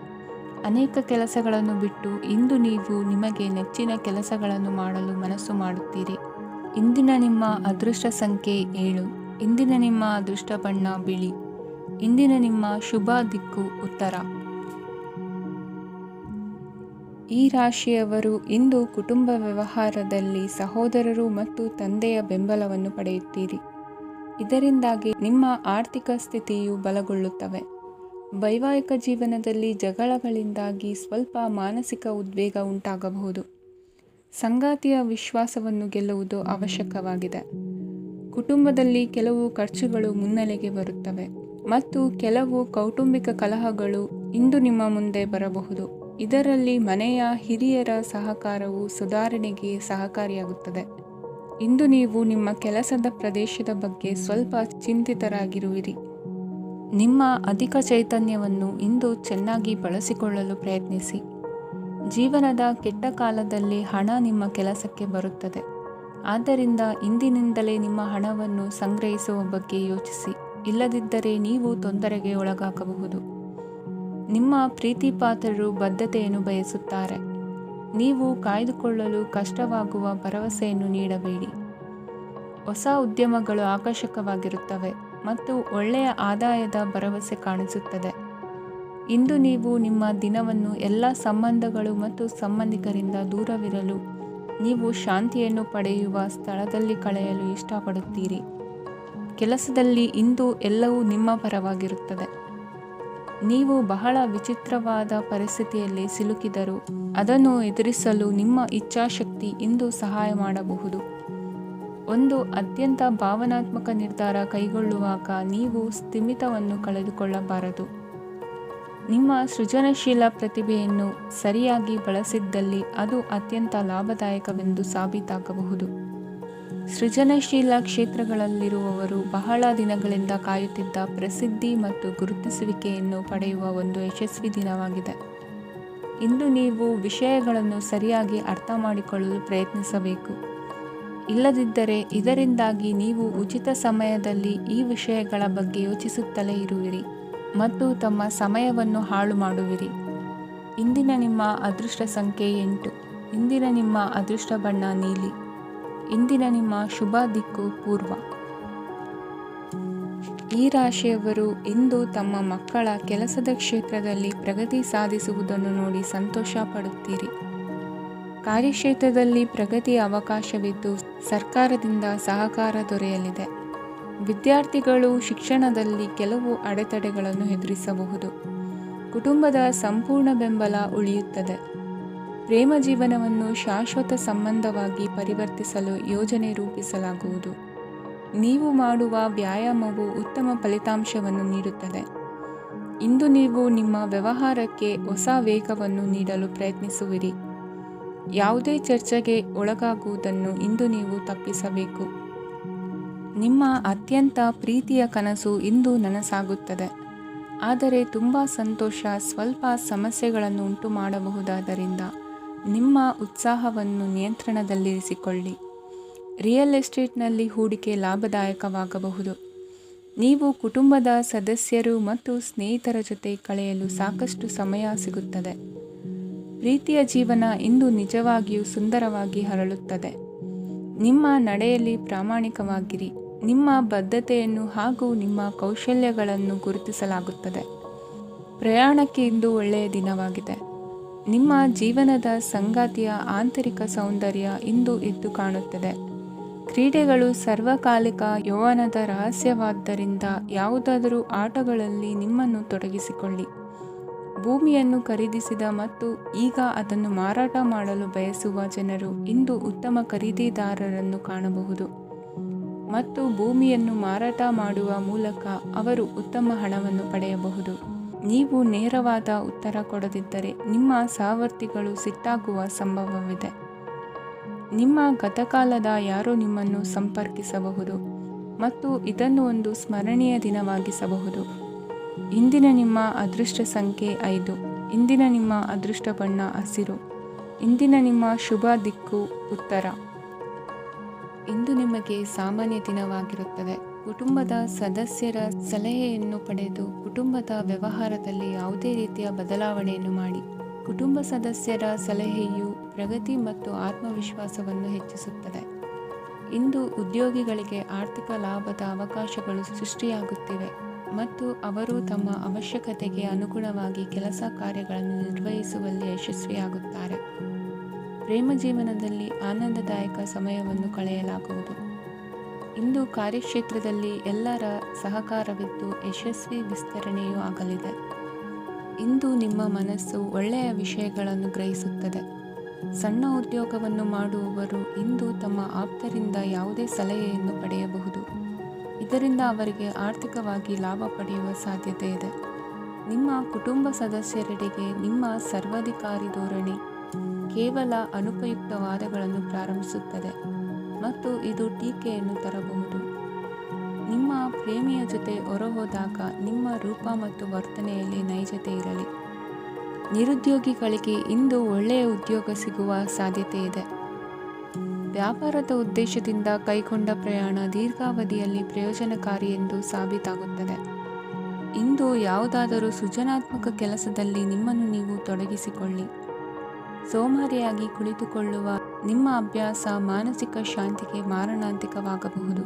ಅನೇಕ ಕೆಲಸಗಳನ್ನು ಬಿಟ್ಟು ಇಂದು ನೀವು ನಿಮಗೆ ನೆಚ್ಚಿನ ಕೆಲಸಗಳನ್ನು ಮಾಡಲು ಮನಸ್ಸು ಮಾಡುತ್ತೀರಿ. ಇಂದಿನ ನಿಮ್ಮ ಅದೃಷ್ಟ ಸಂಖ್ಯೆ 7. ಇಂದಿನ ನಿಮ್ಮ ಅದೃಷ್ಟ ಬಣ್ಣ ಬಿಳಿ. ಇಂದಿನ ನಿಮ್ಮ ಶುಭ ದಿಕ್ಕು ಉತ್ತರ. ಈ ರಾಶಿಯವರು ಇಂದು ಕುಟುಂಬ ವ್ಯವಹಾರದಲ್ಲಿ ಸಹೋದರರು ಮತ್ತು ತಂದೆಯ ಬೆಂಬಲವನ್ನು ಪಡೆಯುತ್ತೀರಿ. ಇದರಿಂದಾಗಿ ನಿಮ್ಮ ಆರ್ಥಿಕ ಸ್ಥಿತಿಯು ಬಲಗೊಳ್ಳುತ್ತವೆ. ವೈವಾಹಿಕ ಜೀವನದಲ್ಲಿ ಜಗಳಗಳಿಂದಾಗಿ ಸ್ವಲ್ಪ ಮಾನಸಿಕ ಉದ್ವೇಗ ಉಂಟಾಗಬಹುದು. ಸಂಗಾತಿಯ ವಿಶ್ವಾಸವನ್ನು ಗೆಲ್ಲುವುದು ಅವಶ್ಯಕವಾಗಿದೆ. ಕುಟುಂಬದಲ್ಲಿ ಕೆಲವು ಖರ್ಚುಗಳು ಮುನ್ನೆಲೆಗೆ ಬರುತ್ತವೆ ಮತ್ತು ಕೆಲವು ಕೌಟುಂಬಿಕ ಕಲಹಗಳು ಇಂದು ನಿಮ್ಮ ಮುಂದೆ ಬರಬಹುದು. ಇದರಲ್ಲಿ ಮನೆಯ ಹಿರಿಯರ ಸಹಕಾರವು ಸುಧಾರಣೆಗೆ ಸಹಕಾರಿಯಾಗುತ್ತದೆ. ಇಂದು ನೀವು ನಿಮ್ಮ ಕೆಲಸದ ಪ್ರದೇಶದ ಬಗ್ಗೆ ಸ್ವಲ್ಪ ಚಿಂತಿತರಾಗಿರುವಿರಿ. ನಿಮ್ಮ ಅಧಿಕ ಚೈತನ್ಯವನ್ನು ಇಂದು ಚೆನ್ನಾಗಿ ಬಳಸಿಕೊಳ್ಳಲು ಪ್ರಯತ್ನಿಸಿ. ಜೀವನದ ಕೆಟ್ಟ ಕಾಲದಲ್ಲಿ ಹಣ ನಿಮ್ಮ ಕೆಲಸಕ್ಕೆ ಬರುತ್ತದೆ. ಆದ್ದರಿಂದ ಇಂದಿನಿಂದಲೇ ನಿಮ್ಮ ಹಣವನ್ನು ಸಂಗ್ರಹಿಸುವ ಬಗ್ಗೆ ಯೋಚಿಸಿ. ಇಲ್ಲದಿದ್ದರೆ ನೀವು ತೊಂದರೆಗೆ ಒಳಗಾಗಬಹುದು. ನಿಮ್ಮ ಪ್ರೀತಿಪಾತ್ರರು ಬದ್ಧತೆಯನ್ನು ಬಯಸುತ್ತಾರೆ. ನೀವು ಕಾಯ್ದುಕೊಳ್ಳಲು ಕಷ್ಟವಾಗುವ ಭರವಸೆಯನ್ನು ನೀಡಬೇಡಿ. ಹೊಸ ಉದ್ಯಮಗಳು ಆಕರ್ಷಕವಾಗಿರುತ್ತವೆ ಮತ್ತು ಒಳ್ಳೆಯ ಆದಾಯದ ಭರವಸೆ ಕಾಣಿಸುತ್ತದೆ. ಇಂದು ನೀವು ನಿಮ್ಮ ದಿನವನ್ನು ಎಲ್ಲ ಸಂಬಂಧಗಳು ಮತ್ತು ಸಂಬಂಧಿಕರಿಂದ ದೂರವಿರಲು ನೀವು ಶಾಂತಿಯನ್ನು ಪಡೆಯುವ ಸ್ಥಳದಲ್ಲಿ ಕಳೆಯಲು ಇಷ್ಟಪಡುತ್ತೀರಿ. ಕೆಲಸದಲ್ಲಿ ಇಂದು ಎಲ್ಲವೂ ನಿಮ್ಮ ಪರವಾಗಿರುತ್ತದೆ. ನೀವು ಬಹಳ ವಿಚಿತ್ರವಾದ ಪರಿಸ್ಥಿತಿಯಲ್ಲಿ ಸಿಲುಕಿದರೂ ಅದನ್ನು ಎದುರಿಸಲು ನಿಮ್ಮ ಇಚ್ಛಾಶಕ್ತಿ ಇಂದು ಸಹಾಯ ಮಾಡಬಹುದು. ಒಂದು ಅತ್ಯಂತ ಭಾವನಾತ್ಮಕ ನಿರ್ಧಾರ ಕೈಗೊಳ್ಳುವಾಗ ನೀವು ಸ್ಥಿಮಿತವನ್ನು ಕಳೆದುಕೊಳ್ಳಬಾರದು. ನಿಮ್ಮ ಸೃಜನಶೀಲ ಪ್ರತಿಭೆಯನ್ನು ಸರಿಯಾಗಿ ಬಳಸಿದ್ದಲ್ಲಿ ಅದು ಅತ್ಯಂತ ಲಾಭದಾಯಕವೆಂದು ಸಾಬೀತಾಗಬಹುದು. ಸೃಜನಶೀಲ ಕ್ಷೇತ್ರಗಳಲ್ಲಿರುವವರು ಬಹಳ ದಿನಗಳಿಂದ ಕಾಯುತ್ತಿದ್ದ ಪ್ರಸಿದ್ಧಿ ಮತ್ತು ಗುರುತಿಸುವಿಕೆಯನ್ನು ಪಡೆಯುವ ಒಂದು ಯಶಸ್ವಿ ದಿನವಾಗಿದೆ. ಇಂದು ನೀವು ವಿಷಯಗಳನ್ನು ಸರಿಯಾಗಿ ಅರ್ಥ ಮಾಡಿಕೊಳ್ಳಲು ಪ್ರಯತ್ನಿಸಬೇಕು. ಇಲ್ಲದಿದ್ದರೆ ಇದರಿಂದಾಗಿ ನೀವು ಉಚಿತ ಸಮಯದಲ್ಲಿ ಈ ವಿಷಯಗಳ ಬಗ್ಗೆ ಯೋಚಿಸುತ್ತಲೇ ಇರುವಿರಿ ಮತ್ತು ತಮ್ಮ ಸಮಯವನ್ನು ಹಾಳು ಮಾಡುವಿರಿ. ಇಂದಿನ ನಿಮ್ಮ ಅದೃಷ್ಟ ಸಂಖ್ಯೆ 8. ಇಂದಿನ ನಿಮ್ಮ ಅದೃಷ್ಟ ಬಣ್ಣ ನೀಲಿ. ಇಂದಿನ ನಿಮ್ಮ ಶುಭ ದಿಕ್ಕು ಪೂರ್ವ. ಈ ರಾಶಿಯವರು ಇಂದು ತಮ್ಮ ಮಕ್ಕಳ ಕೆಲಸದ ಕ್ಷೇತ್ರದಲ್ಲಿ ಪ್ರಗತಿ ಸಾಧಿಸುವುದನ್ನು ನೋಡಿ ಸಂತೋಷ ಪಡುತ್ತೀರಿ. ಕಾರ್ಯಕ್ಷೇತ್ರದಲ್ಲಿ ಪ್ರಗತಿಯ ಅವಕಾಶವಿದ್ದು ಸರ್ಕಾರದಿಂದ ಸಹಕಾರ ದೊರೆಯಲಿದೆ. ವಿದ್ಯಾರ್ಥಿಗಳು ಶಿಕ್ಷಣದಲ್ಲಿ ಕೆಲವು ಅಡೆತಡೆಗಳನ್ನು ಎದುರಿಸಬಹುದು. ಕುಟುಂಬದ ಸಂಪೂರ್ಣ ಬೆಂಬಲ ಉಳಿಯುತ್ತದೆ. ಪ್ರೇಮ ಜೀವನವನ್ನು ಶಾಶ್ವತ ಸಂಬಂಧವಾಗಿ ಪರಿವರ್ತಿಸಲು ಯೋಜನೆ ರೂಪಿಸಲಾಗುವುದು. ನೀವು ಮಾಡುವ ವ್ಯಾಯಾಮವು ಉತ್ತಮ ಫಲಿತಾಂಶವನ್ನು ನೀಡುತ್ತದೆ. ಇಂದು ನೀವು ನಿಮ್ಮ ವ್ಯವಹಾರಕ್ಕೆ ಹೊಸ ವೇಗವನ್ನು ನೀಡಲು ಪ್ರಯತ್ನಿಸುವಿರಿ. ಯಾವುದೇ ಚರ್ಚೆಗೆ ಒಳಗಾಗುವುದನ್ನು ಇಂದು ನೀವು ತಪ್ಪಿಸಬೇಕು. ನಿಮ್ಮ ಅತ್ಯಂತ ಪ್ರೀತಿಯ ಕನಸು ಇಂದು ನನಸಾಗುತ್ತದೆ. ಆದರೆ ತುಂಬ ಸಂತೋಷ ಸ್ವಲ್ಪ ಸಮಸ್ಯೆಗಳನ್ನು ಉಂಟು ಮಾಡಬಹುದಾದ್ದರಿಂದ ನಿಮ್ಮ ಉತ್ಸಾಹವನ್ನು ನಿಯಂತ್ರಣದಲ್ಲಿರಿಸಿಕೊಳ್ಳಿ. ರಿಯಲ್ ಎಸ್ಟೇಟ್ನಲ್ಲಿ ಹೂಡಿಕೆ ಲಾಭದಾಯಕವಾಗಬಹುದು. ನೀವು ಕುಟುಂಬದ ಸದಸ್ಯರು ಮತ್ತು ಸ್ನೇಹಿತರ ಜೊತೆ ಕಳೆಯಲು ಸಾಕಷ್ಟು ಸಮಯ ಸಿಗುತ್ತದೆ. ಪ್ರೀತಿಯ ಜೀವನ ಇಂದು ನಿಜವಾಗಿಯೂ ಸುಂದರವಾಗಿ ಹರಳುತ್ತದೆ. ನಿಮ್ಮ ನಡೆಯಲ್ಲಿ ಪ್ರಾಮಾಣಿಕವಾಗಿರಿ. ನಿಮ್ಮ ಬದ್ಧತೆಯನ್ನು ಹಾಗೂ ನಿಮ್ಮ ಕೌಶಲ್ಯಗಳನ್ನು ಗುರುತಿಸಲಾಗುತ್ತದೆ. ಪ್ರಯಾಣಕ್ಕೆ ಇಂದು ಒಳ್ಳೆಯ ದಿನವಾಗಿದೆ. ನಿಮ್ಮ ಜೀವನದ ಸಂಗಾತಿಯ ಆಂತರಿಕ ಸೌಂದರ್ಯ ಇಂದು ಎದ್ದು ಕಾಣುತ್ತದೆ. ಕ್ರೀಡೆಗಳು ಸರ್ವಕಾಲಿಕ ಯೌವನದ ರಹಸ್ಯವಾದ್ದರಿಂದ ಯಾವುದಾದರೂ ಆಟಗಳಲ್ಲಿ ನಿಮ್ಮನ್ನು ತೊಡಗಿಸಿಕೊಳ್ಳಿ. ಭೂಮಿಯನ್ನು ಖರೀದಿಸಿದ ಮತ್ತು ಈಗ ಅದನ್ನು ಮಾರಾಟ ಮಾಡಲು ಬಯಸುವ ಜನರು ಇಂದು ಉತ್ತಮ ಖರೀದಿದಾರರನ್ನು ಕಾಣಬಹುದು ಮತ್ತು ಭೂಮಿಯನ್ನು ಮಾರಾಟ ಮಾಡುವ ಮೂಲಕ ಅವರು ಉತ್ತಮ ಹಣವನ್ನು ಪಡೆಯಬಹುದು. ನೀವು ನೇರವಾದ ಉತ್ತರ ಕೊಡದಿದ್ದರೆ ನಿಮ್ಮ ಸಹವರ್ತಿಗಳು ಸಿಟ್ಟಾಗುವ ಸಂಭವವಿದೆ. ನಿಮ್ಮ ಗತಕಾಲದ ಯಾರೋ ನಿಮ್ಮನ್ನು ಸಂಪರ್ಕಿಸಬಹುದು ಮತ್ತು ಇದನ್ನು ಒಂದು ಸ್ಮರಣೀಯ ದಿನವಾಗಿಸಬಹುದು. ಇಂದಿನ ನಿಮ್ಮ ಅದೃಷ್ಟ ಸಂಖ್ಯೆ 5. ಇಂದಿನ ನಿಮ್ಮ ಅದೃಷ್ಟ ಬಣ್ಣ ಹಸಿರು. ಇಂದಿನ ನಿಮ್ಮ ಶುಭ ದಿಕ್ಕು ಉತ್ತರ. ಇಂದು ನಿಮಗೆ ಸಾಮಾನ್ಯ ದಿನವಾಗಿರುತ್ತದೆ. ಕುಟುಂಬದ ಸದಸ್ಯರ ಸಲಹೆಯನ್ನು ಪಡೆದು ಕುಟುಂಬದ ವ್ಯವಹಾರದಲ್ಲಿ ಯಾವುದೇ ರೀತಿಯ ಬದಲಾವಣೆಯನ್ನು ಮಾಡಿ. ಕುಟುಂಬ ಸದಸ್ಯರ ಸಲಹೆಯು ಪ್ರಗತಿ ಮತ್ತು ಆತ್ಮವಿಶ್ವಾಸವನ್ನು ಹೆಚ್ಚಿಸುತ್ತದೆ. ಇಂದು ಉದ್ಯೋಗಿಗಳಿಗೆ ಆರ್ಥಿಕ ಲಾಭದ ಅವಕಾಶಗಳು ಸೃಷ್ಟಿಯಾಗುತ್ತಿವೆ ಮತ್ತು ಅವರು ತಮ್ಮ ಅವಶ್ಯಕತೆಗೆ ಅನುಗುಣವಾಗಿ ಕೆಲಸ ಕಾರ್ಯಗಳನ್ನು ನಿರ್ವಹಿಸುವಲ್ಲಿ ಯಶಸ್ವಿಯಾಗುತ್ತಾರೆ. ಪ್ರೇಮ ಜೀವನದಲ್ಲಿ ಆನಂದದಾಯಕ ಸಮಯವನ್ನು ಕಳೆಯಲಾಗುವುದು. ಇಂದು ಕಾರ್ಯಕ್ಷೇತ್ರದಲ್ಲಿ ಎಲ್ಲರ ಸಹಕಾರವಿದ್ದು ಯಶಸ್ವಿ ವಿಸ್ತರಣೆಯೂ ಆಗಲಿದೆ. ಇಂದು ನಿಮ್ಮ ಮನಸ್ಸು ಒಳ್ಳೆಯ ವಿಷಯಗಳನ್ನು ಗ್ರಹಿಸುತ್ತದೆ. ಸಣ್ಣ ಉದ್ಯೋಗವನ್ನು ಮಾಡುವವರು ಇಂದು ತಮ್ಮ ಆಪ್ತರಿಂದ ಯಾವುದೇ ಸಲಹೆಯನ್ನು ಪಡೆಯಬಹುದು. ಇದರಿಂದ ಅವರಿಗೆ ಆರ್ಥಿಕವಾಗಿ ಲಾಭ ಪಡೆಯುವ ಸಾಧ್ಯತೆ ಇದೆ. ನಿಮ್ಮ ಕುಟುಂಬ ಸದಸ್ಯರೆಡೆಗೆ ನಿಮ್ಮ ಸರ್ವಾಧಿಕಾರಿ ಧೋರಣೆ ಕೇವಲ ಅನುಪಯುಕ್ತ ವಾದಗಳನ್ನು ಪ್ರಾರಂಭಿಸುತ್ತದೆ ಮತ್ತು ಇದು ಟೀಕೆಯನ್ನು ತರಬಹುದು. ನಿಮ್ಮ ಪ್ರೇಮಿಯ ಜೊತೆ ಹೊರಹೋದಾಗ ನಿಮ್ಮ ರೂಪ ಮತ್ತು ವರ್ತನೆಯಲ್ಲಿ ನೈಜತೆ ಇರಲಿ. ನಿರುದ್ಯೋಗಿಗಳಿಗೆ ಇಂದು ಒಳ್ಳೆಯ ಉದ್ಯೋಗ ಸಿಗುವ ಸಾಧ್ಯತೆ ಇದೆ. ವ್ಯಾಪಾರದ ಉದ್ದೇಶದಿಂದ ಕೈಗೊಂಡ ಪ್ರಯಾಣ ದೀರ್ಘಾವಧಿಯಲ್ಲಿ ಪ್ರಯೋಜನಕಾರಿ ಎಂದು ಸಾಬೀತಾಗುತ್ತದೆ. ಇಂದು ಯಾವುದಾದರೂ ಸೃಜನಾತ್ಮಕ ಕೆಲಸದಲ್ಲಿ ನಿಮ್ಮನ್ನು ನೀವು ತೊಡಗಿಸಿಕೊಳ್ಳಿ. ಸೋಮಾರಿಯಾಗಿ ಕುಳಿತುಕೊಳ್ಳುವ ನಿಮ್ಮ ಅಭ್ಯಾಸ ಮಾನಸಿಕ ಶಾಂತಿಗೆ ಮಾರಣಾಂತಿಕವಾಗಬಹುದು.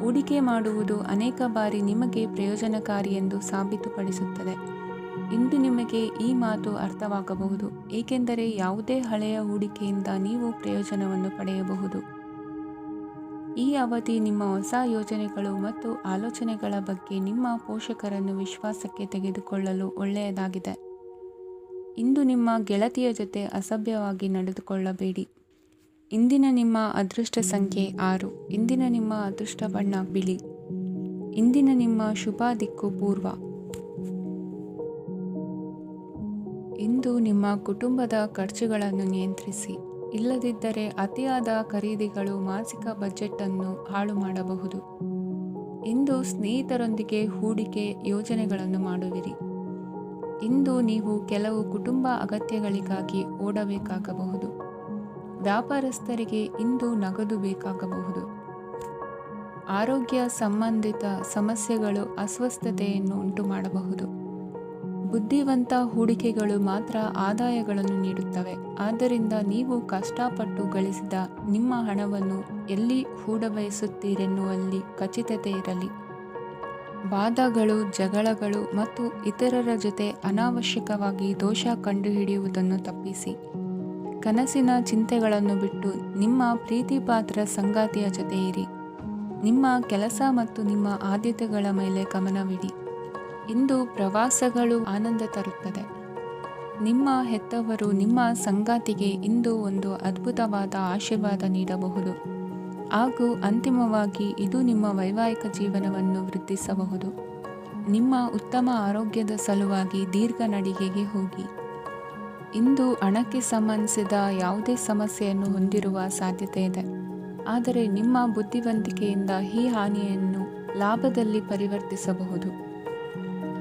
ಹೂಡಿಕೆ ಮಾಡುವುದು ಅನೇಕ ಬಾರಿ ನಿಮಗೆ ಪ್ರಯೋಜನಕಾರಿ ಎಂದು ಸಾಬೀತುಪಡಿಸುತ್ತದೆ. ಇಂದು ನಿಮಗೆ ಈ ಮಾತು ಅರ್ಥವಾಗಬಹುದು, ಏಕೆಂದರೆ ಯಾವುದೇ ಹಳೆಯ ಹೂಡಿಕೆಯಿಂದ ನೀವು ಪ್ರಯೋಜನವನ್ನು ಪಡೆಯಬಹುದು. ಈ ಅವಧಿ ನಿಮ್ಮ ಹೊಸ ಯೋಜನೆಗಳು ಮತ್ತು ಆಲೋಚನೆಗಳ ಬಗ್ಗೆ ನಿಮ್ಮ ಪೋಷಕರನ್ನು ವಿಶ್ವಾಸಕ್ಕೆ ತೆಗೆದುಕೊಳ್ಳಲು ಒಳ್ಳೆಯದಾಗಿದೆ. ಇಂದು ನಿಮ್ಮ ಗೆಳತಿಯ ಜೊತೆ ಅಸಭ್ಯವಾಗಿ ನಡೆದುಕೊಳ್ಳಬೇಡಿ. ಇಂದಿನ ನಿಮ್ಮ ಅದೃಷ್ಟ ಸಂಖ್ಯೆ 6. ಇಂದಿನ ನಿಮ್ಮ ಅದೃಷ್ಟ ಬಣ್ಣ ಬಿಳಿ. ಇಂದಿನ ನಿಮ್ಮ ಶುಭ ದಿಕ್ಕು ಪೂರ್ವ. ಇಂದು ನಿಮ್ಮ ಕುಟುಂಬದ ಖರ್ಚುಗಳನ್ನು ನಿಯಂತ್ರಿಸಿ. ಇಲ್ಲದಿದ್ದರೆ ಅತಿಯಾದ ಖರೀದಿಗಳು ಮಾಸಿಕ ಬಜೆಟನ್ನು ಹಾಳು ಮಾಡಬಹುದು. ಇಂದು ಸ್ನೇಹಿತರೊಂದಿಗೆ ಹೂಡಿಕೆ ಯೋಜನೆಗಳನ್ನು ಮಾಡುವಿರಿ. ಇಂದು ನೀವು ಕೆಲವು ಕುಟುಂಬ ಅಗತ್ಯಗಳಿಗಾಗಿ ಓಡಬೇಕಾಗಬಹುದು. ವ್ಯಾಪಾರಸ್ಥರಿಗೆ ಇಂದು ನಗದು ಬೇಕಾಗಬಹುದು. ಆರೋಗ್ಯ ಸಂಬಂಧಿತ ಸಮಸ್ಯೆಗಳು ಅಸ್ವಸ್ಥತೆಯನ್ನು ಉಂಟುಮಾಡಬಹುದು. ಬುದ್ಧಿವಂತ ಹೂಡಿಕೆಗಳು ಮಾತ್ರ ಆದಾಯಗಳನ್ನು ನೀಡುತ್ತವೆ. ಆದ್ದರಿಂದ ನೀವು ಕಷ್ಟಪಟ್ಟು ಗಳಿಸಿದ ನಿಮ್ಮ ಹಣವನ್ನು ಎಲ್ಲಿ ಹೂಡಬಯಸುತ್ತೀರೆನ್ನುವಲ್ಲಿ ಖಚಿತತೆ ಇರಲಿ. ವಾದಗಳು, ಜಗಳಗಳು ಮತ್ತು ಇತರರ ಜೊತೆ ಅನಾವಶ್ಯಕವಾಗಿ ದೋಷ ಕಂಡುಹಿಡಿಯುವುದನ್ನು ತಪ್ಪಿಸಿ. ಕನಸಿನ ಚಿಂತೆಗಳನ್ನು ಬಿಟ್ಟು ನಿಮ್ಮ ಪ್ರೀತಿಪಾತ್ರ ಸಂಗಾತಿಯ ಜೊತೆ ಇರಿ. ನಿಮ್ಮ ಕೆಲಸ ಮತ್ತು ನಿಮ್ಮ ಆದ್ಯತೆಗಳ ಮೇಲೆ ಗಮನವಿಡಿ. ಇಂದು ಪ್ರವಾಸಗಳು ಆನಂದ ತರುತ್ತದೆ. ನಿಮ್ಮ ಹೆತ್ತವರು ನಿಮ್ಮ ಸಂಗಾತಿಗೆ ಇಂದು ಒಂದು ಅದ್ಭುತವಾದ ಆಶೀರ್ವಾದ ನೀಡಬಹುದು ಹಾಗೂ ಅಂತಿಮವಾಗಿ ಇದು ನಿಮ್ಮ ವೈವಾಹಿಕ ಜೀವನವನ್ನು ವೃದ್ಧಿಸಬಹುದು. ನಿಮ್ಮ ಉತ್ತಮ ಆರೋಗ್ಯದ ಸಲುವಾಗಿ ದೀರ್ಘ ನಡಿಗೆಗೆ ಹೋಗಿ. ಇಂದು ಹಣಕ್ಕೆ ಸಂಬಂಧಿಸಿದ ಯಾವುದೇ ಸಮಸ್ಯೆಯನ್ನು ಹೊಂದಿರುವ ಸಾಧ್ಯತೆ ಇದೆ, ಆದರೆ ನಿಮ್ಮ ಬುದ್ಧಿವಂತಿಕೆಯಿಂದ ಈ ಹಾನಿಯನ್ನು ಲಾಭದಲ್ಲಿ ಪರಿವರ್ತಿಸಬಹುದು.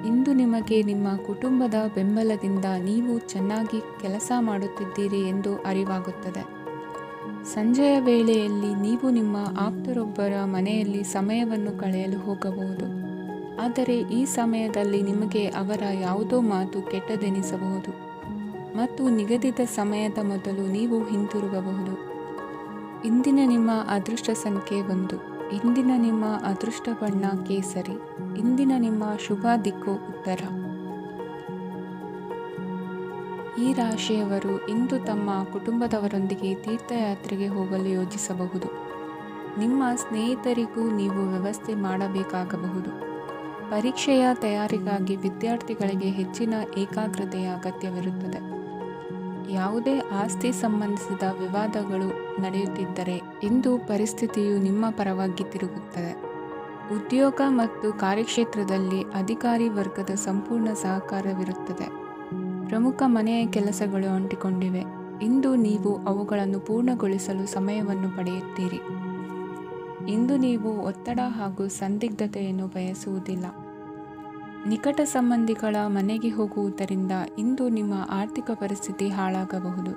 ಇಂದು ನಿಮಗೆ ನಿಮ್ಮ ಕುಟುಂಬದ ಬೆಂಬಲದಿಂದ ನೀವು ಚೆನ್ನಾಗಿ ಕೆಲಸ ಮಾಡುತ್ತಿದ್ದೀರಿ ಎಂದು ಅರಿವಾಗುತ್ತದೆ. ಸಂಜೆಯ ವೇಳೆಯಲ್ಲಿ ನೀವು ನಿಮ್ಮ ಆಪ್ತರೊಬ್ಬರ ಮನೆಯಲ್ಲಿ ಸಮಯವನ್ನು ಕಳೆಯಲು ಹೋಗಬಹುದು, ಆದರೆ ಈ ಸಮಯದಲ್ಲಿ ನಿಮಗೆ ಅವರ ಯಾವುದೋ ಮಾತು ಕೆಟ್ಟದೆನಿಸಬಹುದು ಮತ್ತು ನಿಗದಿತ ಸಮಯದ ಮೊದಲು ನೀವು ಹಿಂತಿರುಗಬಹುದು. ಇಂದಿನ ನಿಮ್ಮ ಅದೃಷ್ಟ ಸಂಖ್ಯೆ 1. ಇಂದಿನ ನಿಮ್ಮ ಅದೃಷ್ಟ ಬಣ್ಣ ಕೇಸರಿ. ಇಂದಿನ ನಿಮ್ಮ ಶುಭ ದಿಕ್ಕು ಉತ್ತರ. ಈ ರಾಶಿಯವರು ಇಂದು ತಮ್ಮ ಕುಟುಂಬದವರೊಂದಿಗೆ ತೀರ್ಥಯಾತ್ರೆಗೆ ಹೋಗಲು ಯೋಜಿಸಬಹುದು. ನಿಮ್ಮ ಸ್ನೇಹಿತರಿಗೂ ನೀವು ವ್ಯವಸ್ಥೆ ಮಾಡಬೇಕಾಗಬಹುದು. ಪರೀಕ್ಷೆಯ ತಯಾರಿಗಾಗಿ ವಿದ್ಯಾರ್ಥಿಗಳಿಗೆ ಹೆಚ್ಚಿನ ಏಕಾಗ್ರತೆಯ ಅಗತ್ಯವಿರುತ್ತದೆ. ಯಾವುದೇ ಆಸ್ತಿ ಸಂಬಂಧಿಸಿದ ವಿವಾದಗಳು ನಡೆಯುತ್ತಿದ್ದರೆ ಇಂದು ಪರಿಸ್ಥಿತಿಯು ನಿಮ್ಮ ಪರವಾಗಿ ತಿರುಗುತ್ತದೆ. ಉದ್ಯೋಗ ಮತ್ತು ಕಾರ್ಯಕ್ಷೇತ್ರದಲ್ಲಿ ಅಧಿಕಾರಿ ವರ್ಗದ ಸಂಪೂರ್ಣ ಸಹಕಾರವಿರುತ್ತದೆ. ಪ್ರಮುಖ ಮನೆಯ ಕೆಲಸಗಳು ಅಂಟಿಕೊಂಡಿವೆ. ಇಂದು ನೀವು ಅವುಗಳನ್ನು ಪೂರ್ಣಗೊಳಿಸಲು ಸಮಯವನ್ನು ಪಡೆಯುತ್ತೀರಿ. ಇಂದು ನೀವು ಒತ್ತಡ ಹಾಗೂ ಸಂದಿಗ್ಧತೆಯನ್ನು ಬಯಸುವುದಿಲ್ಲ. ನಿಕಟ ಸಂಬಂಧಿಗಳ ಮನೆಗೆ ಹೋಗುವುದರಿಂದ ಇಂದು ನಿಮ್ಮ ಆರ್ಥಿಕ ಪರಿಸ್ಥಿತಿ ಹಾಳಾಗಬಹುದು.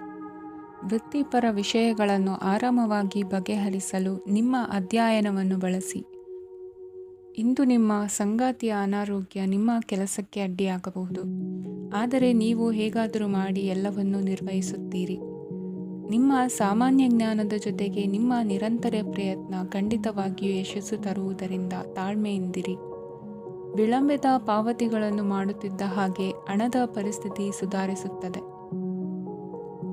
ವೃತ್ತಿಪರ ವಿಷಯಗಳನ್ನು ಆರಾಮವಾಗಿ ಬಗೆಹರಿಸಲು ನಿಮ್ಮ ಅಧ್ಯಯನವನ್ನು ಬಳಸಿ. ಇಂದು ನಿಮ್ಮ ಸಂಗಾತಿಯ ಅನಾರೋಗ್ಯ ನಿಮ್ಮ ಕೆಲಸಕ್ಕೆ ಅಡ್ಡಿಯಾಗಬಹುದು, ಆದರೆ ನೀವು ಹೇಗಾದರೂ ಮಾಡಿ ಎಲ್ಲವನ್ನೂ ನಿರ್ವಹಿಸುತ್ತೀರಿ. ನಿಮ್ಮ ಸಾಮಾನ್ಯ ಜ್ಞಾನದ ಜೊತೆಗೆ ನಿಮ್ಮ ನಿರಂತರ ಪ್ರಯತ್ನ ಖಂಡಿತವಾಗಿಯೂ ಯಶಸ್ಸು ತರುವುದರಿಂದ ತಾಳ್ಮೆಯಿಂದಿರಿ. ವಿಳಂಬಿತ ಪಾವತಿಗಳನ್ನು ಮಾಡುತ್ತಿದ್ದ ಹಾಗೆ ಹಣದ ಪರಿಸ್ಥಿತಿ ಸುಧಾರಿಸುತ್ತದೆ.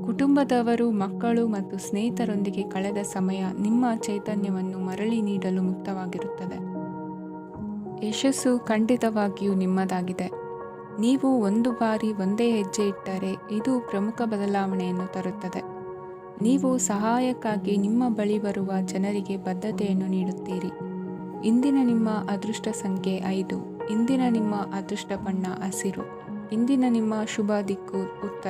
ಕುಟುಂಬದವರು, ಮಕ್ಕಳು ಮತ್ತು ಸ್ನೇಹಿತರೊಂದಿಗೆ ಕಳೆದ ಸಮಯ ನಿಮ್ಮ ಚೈತನ್ಯವನ್ನು ಮರಳಿ ನೀಡಲು ಮುಕ್ತವಾಗಿರುತ್ತದೆ. ಯಶಸ್ಸು ಖಂಡಿತವಾಗಿಯೂ ನಿಮ್ಮದಾಗಿದೆ. ನೀವು ಒಂದು ಬಾರಿ ಒಂದೇ ಹೆಜ್ಜೆ ಇಟ್ಟರೆ ಇದು ಪ್ರಮುಖ ಬದಲಾವಣೆಯನ್ನು ತರುತ್ತದೆ. ನೀವು ಸಹಾಯಕ್ಕಾಗಿ ನಿಮ್ಮ ಬಳಿ ಬರುವ ಜನರಿಗೆ ಬದ್ಧತೆಯನ್ನು ನೀಡುತ್ತೀರಿ. ಇಂದಿನ ನಿಮ್ಮ ಅದೃಷ್ಟ ಸಂಖ್ಯೆ 5. ಇಂದಿನ ನಿಮ್ಮ ಅದೃಷ್ಟ ಬಣ್ಣ ಹಸಿರು. ಇಂದಿನ ನಿಮ್ಮ ಶುಭ ದಿಕ್ಕು ಉತ್ತರ.